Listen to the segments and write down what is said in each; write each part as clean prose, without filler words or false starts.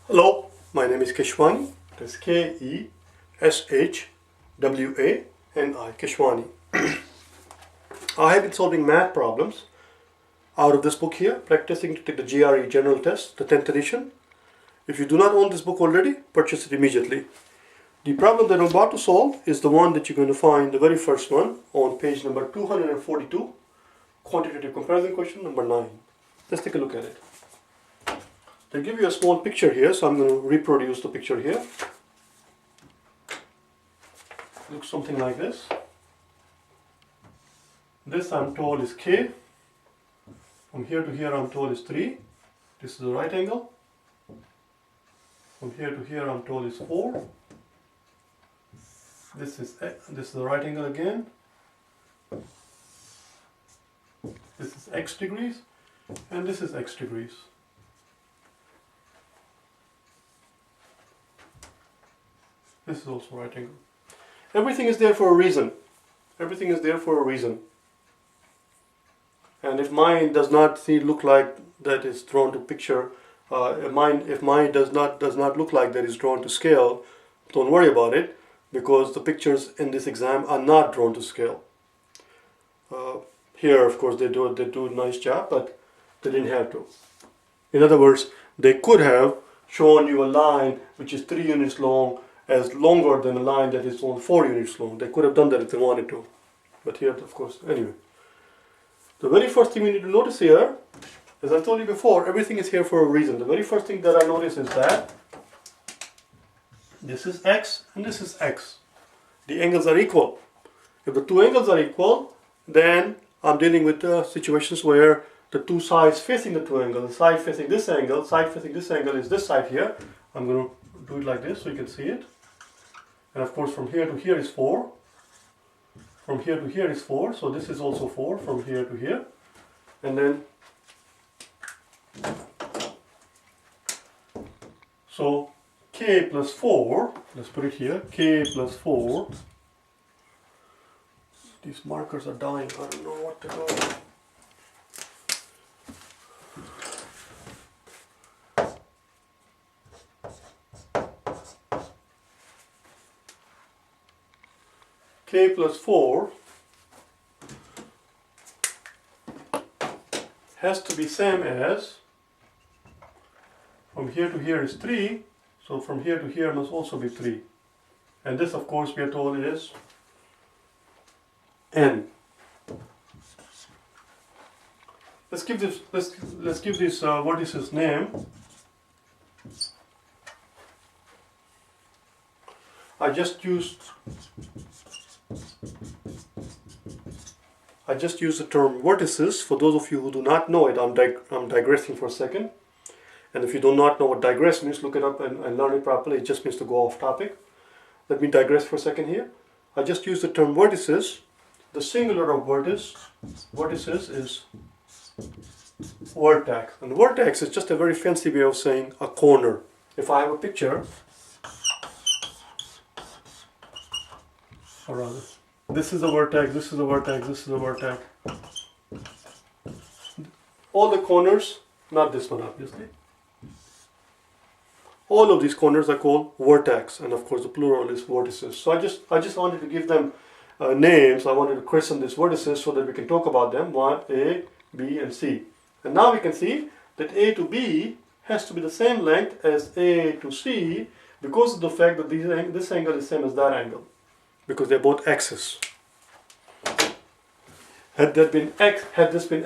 Hello, my name is Keshwani. That's Keshwani, Keshwani. I have been solving math problems out of this book here, practicing to take the GRE general test, the 10th edition. If you do not own this book already, purchase it immediately. The problem that I'm about to solve is the one that you're going to find, the very first one, on page number 242, quantitative comparison question number 9. Let's take a look at it. They give you a small picture here, so I'm going to reproduce the picture here. Looks something like this. This I'm told is K. From here to here I'm told is 3. This is the right angle. From here to here I'm told is 4. This is the right angle again. This is x degrees, and this is x degrees. This is also right angle. Everything is there for a reason. Everything is there for a reason. And if mine does not look like that is drawn to picture, if mine does not look like that is drawn to scale, don't worry about it, because the pictures in this exam are not drawn to scale. Here, of course, they do a nice job, but they didn't have to. In other words, they could have shown you a line which is 3 units long as longer than a line that is only 4 units long. They could have done that if they wanted to. But here, of course, anyway. The very first thing we need to notice here, as I told you before, everything is here for a reason. The very first thing that I notice is that this is x and this is x. The angles are equal. If the two angles are equal, then I'm dealing with situations where the two sides facing the two angles, the side facing this angle is this side here. I'm going to do it like this so you can see it. And of course from here to here is 4. From here to here is 4, so this is also 4 from here to here. And then, so k plus 4, let's put it here, k plus 4. These markers are dying, I don't know what to do. K plus 4 has to be same as, from here to here is 3, so from here to here must also be 3. And this, of course, we are told is n. Let's give this vertices name. I just used the term vertices. For those of you who do not know it, I'm digressing for a second. And if you do not know what digress means, look it up and learn it properly. It just means to go off topic. Let me digress for a second here. I just used the term vertices. The singular of vertices is vertex. And vertex is just a very fancy way of saying a corner. If I have a picture, or rather, this is a vertex, this is a vertex, this is a vertex. All the corners, not this one obviously, all of these corners are called vertex, and of course the plural is vertices. So I just wanted to give them names. I wanted to christen these vertices so that we can talk about them, 1, A, B and C. And now we can see that A to B has to be the same length as A to C because of the fact that this angle is same as that angle, because they're both x's. Had this been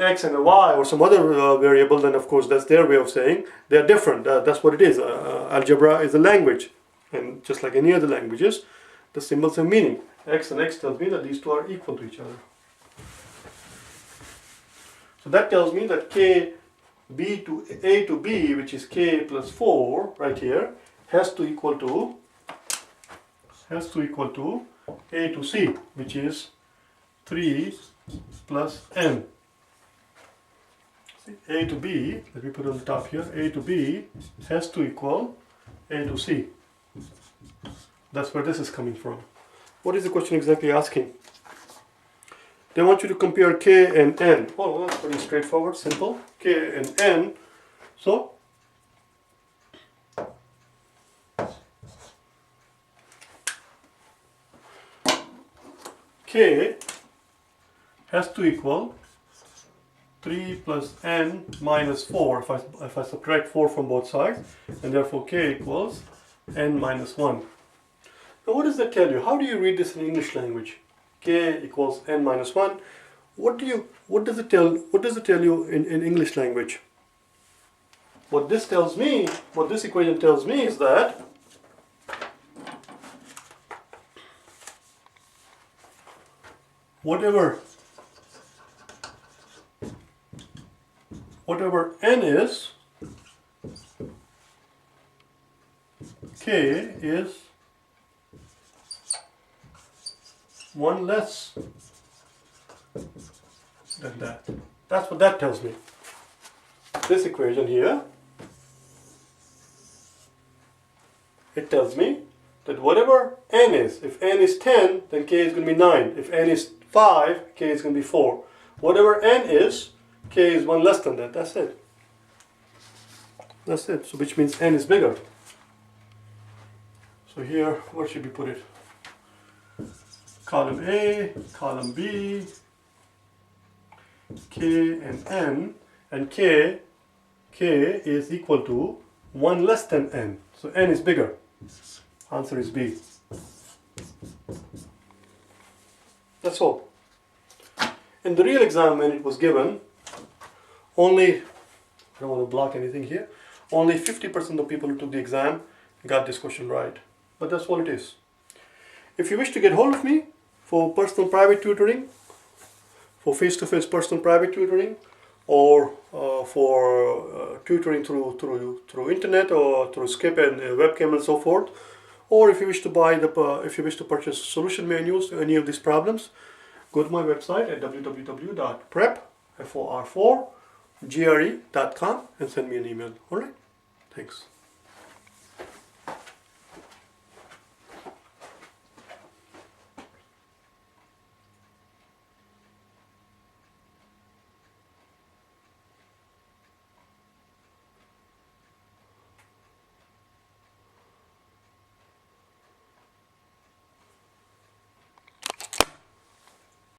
x and a y or some other variable, then of course that's their way of saying they're different. That's what it is. Algebra is a language, and just like any other languages, the symbols have meaning. X and x tells me that these two are equal to each other. So that tells me that A to B, which is k plus 4 right here, has to equal to A to C, which is 3 plus n. See, A to B, let me put it on the top here, A to B has to equal A to C. That's where this is coming from. What is the question exactly asking? They want you to compare k and n. Oh, that's pretty straightforward, simple. K and n. So, k has to equal 3 plus n minus 4 if I subtract 4 from both sides, and therefore k equals n minus 1. Now what does that tell you? How do you read this in English language? K equals n minus 1. What does it tell you in English language? What this equation tells me is that whatever n is, k is 1 less than that. That's what that tells me. This equation here, it tells me that whatever n is, if n is 10, then k is going to be 9. If n is 5, k is going to be 4. Whatever n is, k is 1 less than that. That's it. That's it. So which means n is bigger. So here, where should we put it? Column A, column B, k and k is equal to 1 less than n. So n is bigger. Answer is B. That's all. In the real exam, when it was given, only, I don't want to block anything here, only 50% of people who took the exam got this question right. But that's all it is. If you wish to get hold of me for personal private tutoring, for face-to-face personal private tutoring, or for tutoring through internet or through Skype and webcam and so forth, or if you wish to purchase solution manuals to any of these problems, go to my website at www.prep.gre.com and send me an email. All right, thanks.